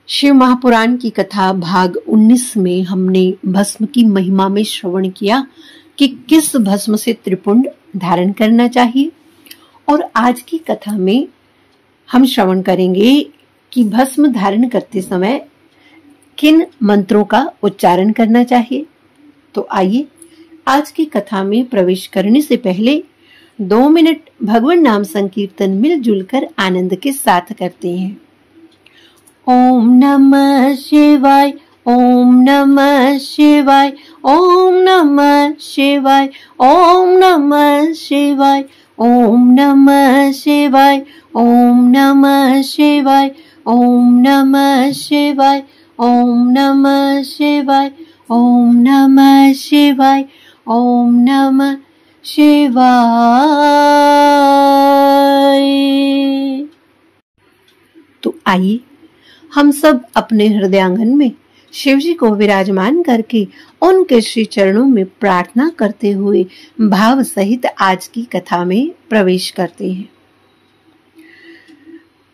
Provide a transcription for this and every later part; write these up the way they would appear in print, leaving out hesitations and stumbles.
शिव महापुराण की कथा भाग 19 में हमने भस्म की महिमा में श्रवण किया कि किस भस्म से त्रिपुंड धारण करना चाहिए, और आज की कथा में हम श्रवण करेंगे कि भस्म धारण करते समय किन मंत्रों का उच्चारण करना चाहिए। तो आइए आज की कथा में प्रवेश करने से पहले 2 मिनट भगवान नाम संकीर्तन मिलजुल कर आनंद के साथ करते हैं। ओम नमः शिवाय, ओम नमः शिवाय, ओम नमः शिवाय, ओम नमः शिवाय, ओम नमः शिवाय, ओम नमः शिवाय, ओम नमः शिवाय, ओम नमः शिवाय, ओम नमः शिवाय, ओम नमः शिवाय। तो आइए हम सब अपने हृदयांगन में शिव जी को विराजमान करके उनके श्री चरणों में प्रार्थना करते हुए भाव सहित आज की कथा में प्रवेश करते हैं।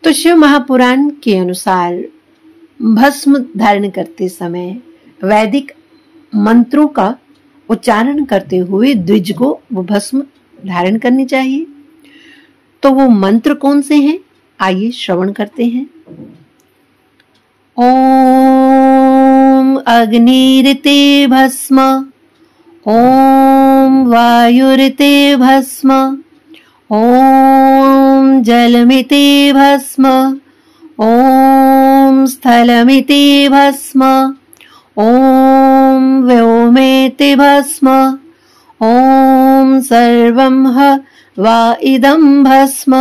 तो शिव महापुराण के अनुसार भस्म धारण करते समय वैदिक मंत्रों का उच्चारण करते हुए द्विज को वो भस्म धारण करनी चाहिए। तो वो मंत्र कौन से हैं, आइए श्रवण करते हैं। ओम अग्निरिते भस्म, ओम वायुरिते भस्म, ओम जलमिते भस्म, ओम स्थलमिते भस्म, ओम व्योमेति भस्म, ओम सर्वं वा इदं भस्म,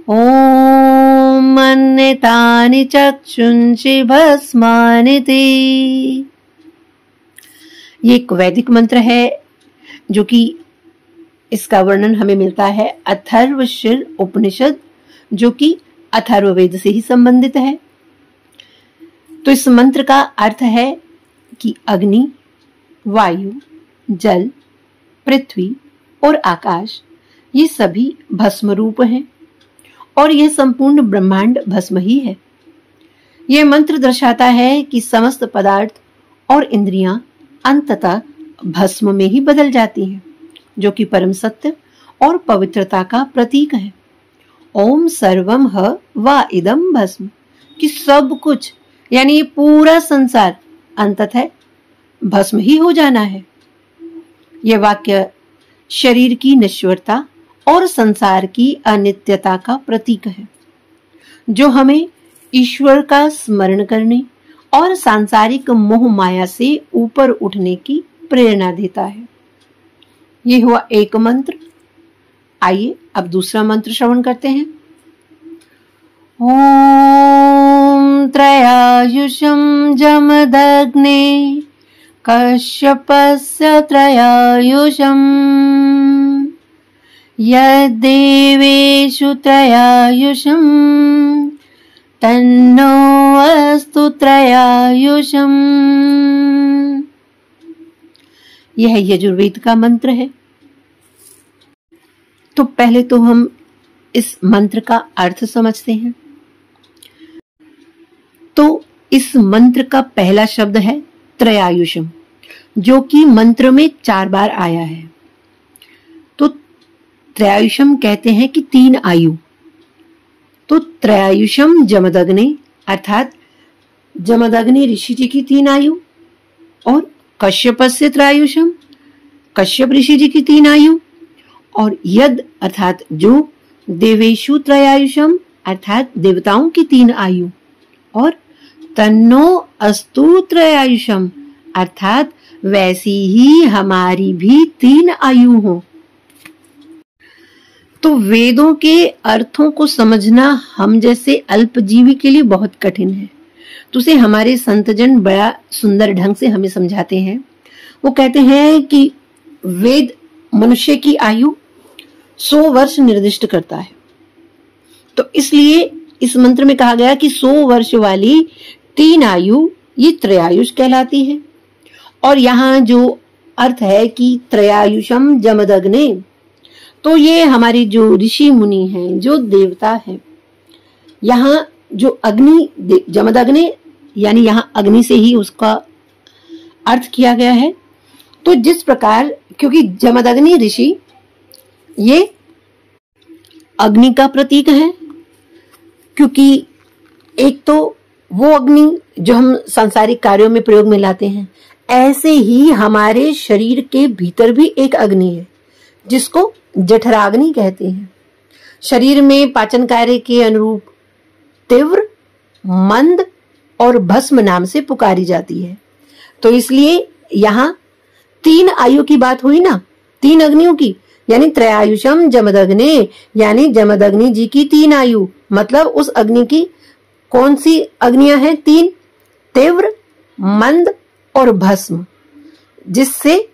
ओम अन्यतानि चक्षुंषि भस्मानि ते। ये एक वैदिक मंत्र है जो कि इसका वर्णन हमें मिलता है अथर्वशीर उपनिषद, जो कि अथर्ववेद से ही संबंधित है। तो इस मंत्र का अर्थ है कि अग्नि, वायु, जल, पृथ्वी और आकाश ये सभी भस्म रूप हैं और यह संपूर्ण ब्रह्मांड भस्म ही है। यह मंत्र दर्शाता है कि समस्त पदार्थ और इंद्रियां अंततः भस्म में ही बदल जाती हैं, जो कि परम सत्य और पवित्रता का प्रतीक है। ओम सर्वम वा इदम भस्म, कि सब कुछ यानी ये पूरा संसार अंततः भस्म ही हो जाना है। यह वाक्य शरीर की नश्वरता और संसार की अनित्यता का प्रतीक है, जो हमें ईश्वर का स्मरण करने और सांसारिक मोह माया से ऊपर उठने की प्रेरणा देता है। यह हुआ एक मंत्र। आइए अब दूसरा मंत्र श्रवण करते हैं। ओम त्रयायुषं जमदग्ने कश्यपस्य त्रयायुषम् यद्देवेषु त्रयायुषं तन्नो अस्तु त्रयायुषम्। यह यजुर्वेद का मंत्र है। तो पहले तो हम इस मंत्र का अर्थ समझते हैं। तो इस मंत्र का पहला शब्द है त्रयायुषम, जो कि मंत्र में 4 बार आया है। तो त्रयायुषम कहते हैं कि 3 आयु। तो त्रयायुषम जमदग्नि, अर्थात जमदग्नि ऋषि जी की 3 आयु, और कश्यपस्य त्रयायुषम, कश्यप ऋषि जी की 3 आयु, और यद अर्थात जो, देवेशु त्रयायुषम अर्थात देवताओं की 3 आयु, और तन्नो अस्तु त्रयायुषम अर्थात वैसी ही हमारी भी 3 आयु हो। तो वेदों के अर्थों को समझना हम जैसे अल्पजीवी के लिए बहुत कठिन है। तो उसे हमारे संतजन बड़ा सुंदर ढंग से हमें समझाते हैं। वो कहते हैं कि वेद मनुष्य की आयु 100 वर्ष निर्दिष्ट करता है। तो इसलिए इस मंत्र में कहा गया कि 100 वर्ष वाली 3 आयु ये त्रयायुष कहलाती है। और यहाँ जो अर्थ है कि त्रयायुषम जमदग्ने, तो ये हमारे जो ऋषि मुनि हैं, जो देवता हैं, यहाँ जो अग्नि जमदग्नि यानी यहाँ अग्नि से ही उसका अर्थ किया गया है। तो जिस प्रकार, क्योंकि जमदग्नि ऋषि ये अग्नि का प्रतीक है, क्योंकि एक तो वो अग्नि जो हम सांसारिक कार्यों में प्रयोग में लाते हैं, ऐसे ही हमारे शरीर के भीतर भी एक अग्नि है जिसको जठराग्नि कहते हैं। शरीर में पाचन कार्य के अनुरूप तीव्र, मंद और भस्म नाम से पुकारी जाती है। तो इसलिए यहाँ 3 आयु की बात हुई ना, 3 अग्नियों की, यानी त्रयायुषम जमदग्ने, यानी जमदग्नि जी की 3 आयु, मतलब उस अग्नि की कौन सी अग्नियां हैं? 3, तीव्र, मंद और भस्म, जिससे,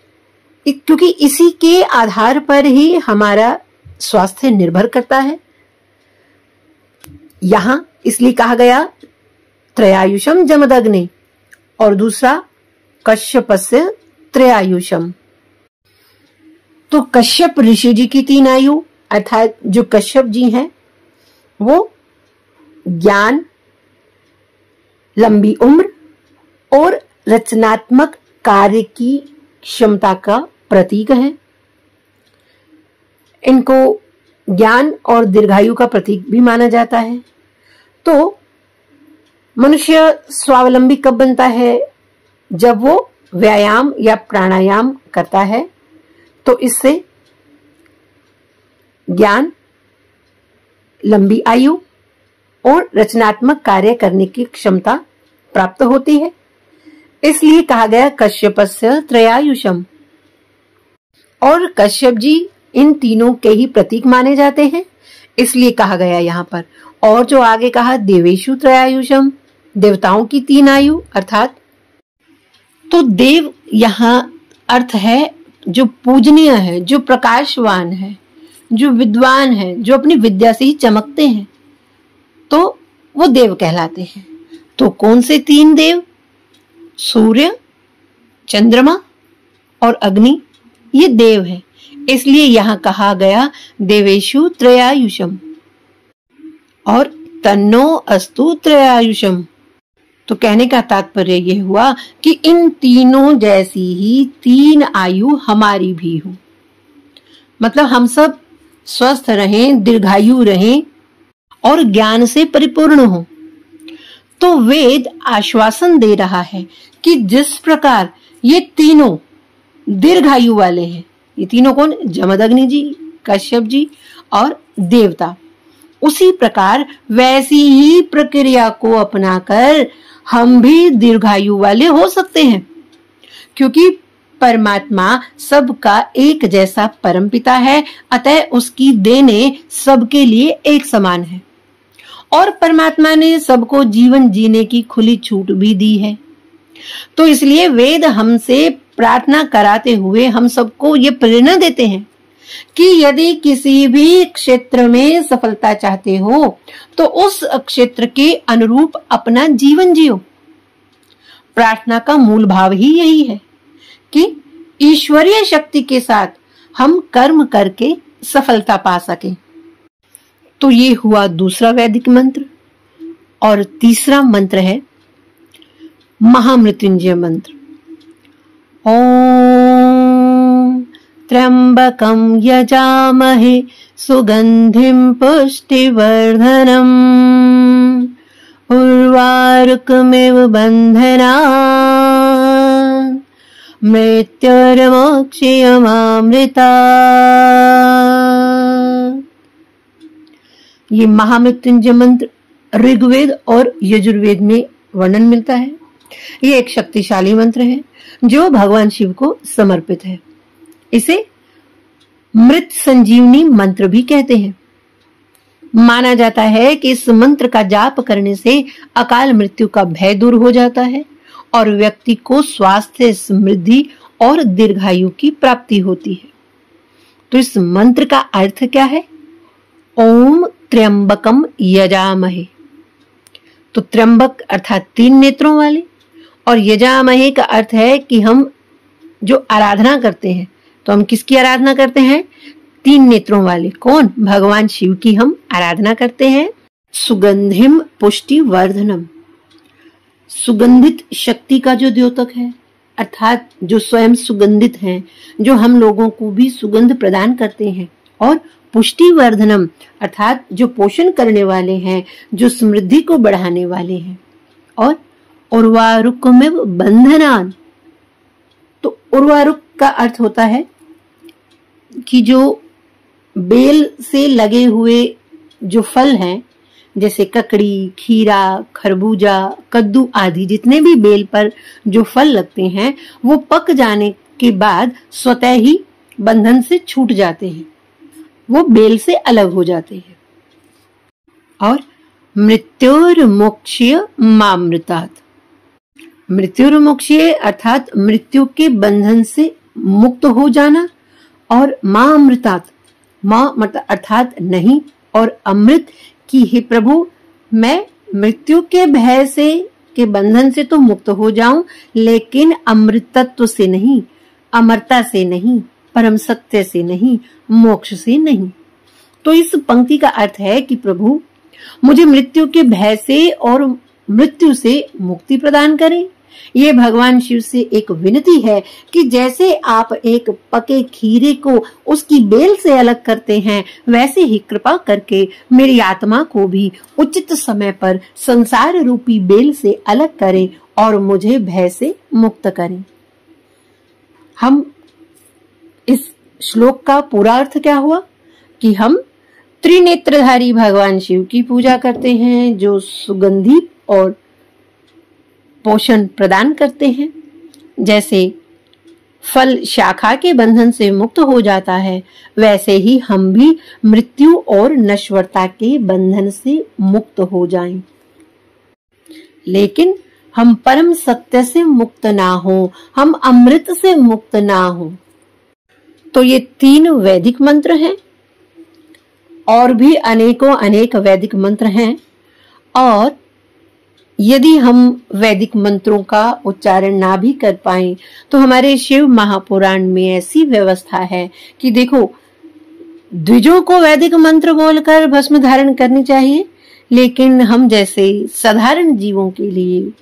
क्योंकि इसी के आधार पर ही हमारा स्वास्थ्य निर्भर करता है। यहां इसलिए कहा गया त्रयायुषम जमदग्ने, और दूसरा कश्यपस्य त्रयायुषम। तो कश्यप ऋषि जी की 3 आयु, अर्थात जो कश्यप जी हैं वो ज्ञान, लंबी उम्र और रचनात्मक कार्य की क्षमता का प्रतीक है। इनको ज्ञान और दीर्घायु का प्रतीक भी माना जाता है। तो मनुष्य स्वावलंबी कब बनता है? जब वो व्यायाम या प्राणायाम करता है, तो इससे ज्ञान, लंबी आयु और रचनात्मक कार्य करने की क्षमता प्राप्त होती है। इसलिए कहा गया कश्यपस्य त्रयायुषम। और कश्यप जी इन तीनों के ही प्रतीक माने जाते हैं, इसलिए कहा गया यहाँ पर। और जो आगे कहा देवेशु त्रयायुषम, देवताओं की 3 आयु, अर्थात तो देव यहाँ अर्थ है जो पूजनीय है, जो प्रकाशवान है, जो विद्वान है, जो अपनी विद्या से ही चमकते हैं, तो वो देव कहलाते हैं। तो कौन से 3 देव? सूर्य, चंद्रमा और अग्नि, ये देव है। इसलिए यहां कहा गया देवेशु त्रयायुषम और तन्नो अस्तु त्रयायुषम। तो कहने का तात्पर्य यह हुआ कि इन तीनों जैसी ही 3 आयु हमारी भी हो, मतलब हम सब स्वस्थ रहें, दीर्घायु रहें और ज्ञान से परिपूर्ण हो। तो वेद आश्वासन दे रहा है कि जिस प्रकार ये तीनों दीर्घायु वाले हैं, ये तीनों कौन? जमदग्नि जी, कश्यप जी और देवता, उसी प्रकार वैसी ही प्रक्रिया को अपनाकर हम भी दीर्घायु वाले हो सकते हैं, क्योंकि परमात्मा सबका एक जैसा परमपिता है, अतः उसकी देने सबके लिए एक समान है और परमात्मा ने सबको जीवन जीने की खुली छूट भी दी है। तो इसलिए वेद हमसे प्रार्थना कराते हुए हम सबको ये प्रेरणा देते हैं कि यदि किसी भी क्षेत्र में सफलता चाहते हो तो उस क्षेत्र के अनुरूप अपना जीवन जियो। प्रार्थना का मूल भाव ही यही है कि ईश्वरीय शक्ति के साथ हम कर्म करके सफलता पा सकें। तो ये हुआ दूसरा वैदिक मंत्र। और तीसरा मंत्र है महामृत्युंजय मंत्र। ओम त्र्यंबकं यजामहे सुगंधिं पुष्टिवर्धनम् उर्वारुकमिव बन्धनान् मृत्युर्मोक्षयमामृतात्। ये महामृत्युंजय मंत्र ऋग्वेद और यजुर्वेद में वर्णन मिलता है। ये एक शक्तिशाली मंत्र है जो भगवान शिव को समर्पित है। इसे मृत संजीवनी मंत्र भी कहते हैं। माना जाता है कि इस मंत्र का जाप करने से अकाल मृत्यु का भय दूर हो जाता है और व्यक्ति को स्वास्थ्य, समृद्धि और दीर्घायु की प्राप्ति होती है। तो इस मंत्र का अर्थ क्या है? ओम त्र्यंबकम यजामहे। तो त्र्यंबक अर्थात 3 नेत्रों वाले, और यजामहे का अर्थ है कि हम जो आराधना करते हैं, तो हम किसकी आराधना करते हैं? 3 नेत्रों वाले। कौन? भगवान शिव की हम आराधना करते हैं। सुगंधिम पुष्टि वर्धनम, सुगंधित शक्ति का जो द्योतक है, अर्थात जो स्वयं सुगंधित हैं, जो हम लोगों को भी सुगंध प्रदान करते हैं, और पुष्टिवर्धनम अर्थात जो पोषण करने वाले हैं, जो समृद्धि को बढ़ाने वाले हैं, और उर्वारुकमेव बंधनान। तो उर्वारुक का अर्थ होता है कि जो बेल से लगे हुए जो फल हैं, जैसे ककड़ी, खीरा, खरबूजा, कद्दू आदि जितने भी बेल पर जो फल लगते हैं, वो पक जाने के बाद स्वतः ही बंधन से छूट जाते हैं, वो बेल से अलग हो जाते हैं। और मृत्युर्मोक्ष्य मामृतात्, मृत्युर्मोक्ष्य अर्थात मृत्यु के बंधन से मुक्त हो जाना, और मामृतात्, मां मतलब अर्थात नहीं, और अमृत कि हे प्रभु, मैं मृत्यु के भय से के बंधन से तो मुक्त हो जाऊं, लेकिन अमृतत्व से नहीं, अमरता से नहीं, परम सत्य से नहीं, मोक्ष से नहीं। तो इस पंक्ति का अर्थ है कि प्रभु मुझे मृत्यु के भय से और मृत्यु से मुक्ति प्रदान करें। ये भगवान शिव से एक विनती है कि जैसे आप एक पके खीरे को उसकी बेल से अलग करते हैं, वैसे ही कृपा करके मेरी आत्मा को भी उचित समय पर संसार रूपी बेल से अलग करें और मुझे भय से मुक्त करें। हम इस श्लोक का पूरा अर्थ क्या हुआ कि हम त्रिनेत्रधारी भगवान शिव की पूजा करते हैं, जो सुगंधी और पोषण प्रदान करते हैं। जैसे फल शाखा के बंधन से मुक्त हो जाता है, वैसे ही हम भी मृत्यु और नश्वरता के बंधन से मुक्त हो जाएं। लेकिन हम परम सत्य से मुक्त ना हो, हम अमृत से मुक्त ना हो। तो ये 3 वैदिक मंत्र हैं, और भी अनेकों अनेक वैदिक मंत्र हैं। और यदि हम वैदिक मंत्रों का उच्चारण ना भी कर पाएं, तो हमारे शिव महापुराण में ऐसी व्यवस्था है कि देखो, द्विजों को वैदिक मंत्र बोलकर भस्म धारण करनी चाहिए, लेकिन हम जैसे साधारण जीवों के लिए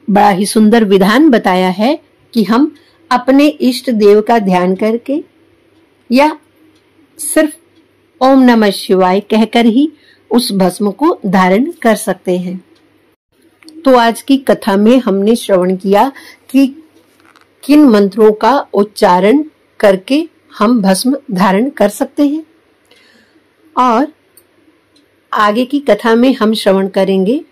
बड़ा ही सुंदर विधान बताया है कि हम अपने इष्ट देव का ध्यान करके या सिर्फ ओम नमः शिवाय कहकर ही उस भस्म को धारण कर सकते हैं। तो आज की कथा में हमने श्रवण किया कि किन मंत्रों का उच्चारण करके हम भस्म धारण कर सकते हैं, और आगे की कथा में हम श्रवण करेंगे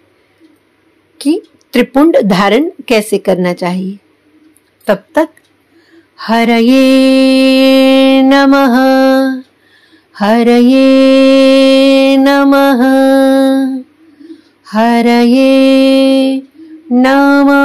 कि त्रिपुंड धारण कैसे करना चाहिए। तब तक हरये नमः, हरये नमः, हरये नमः।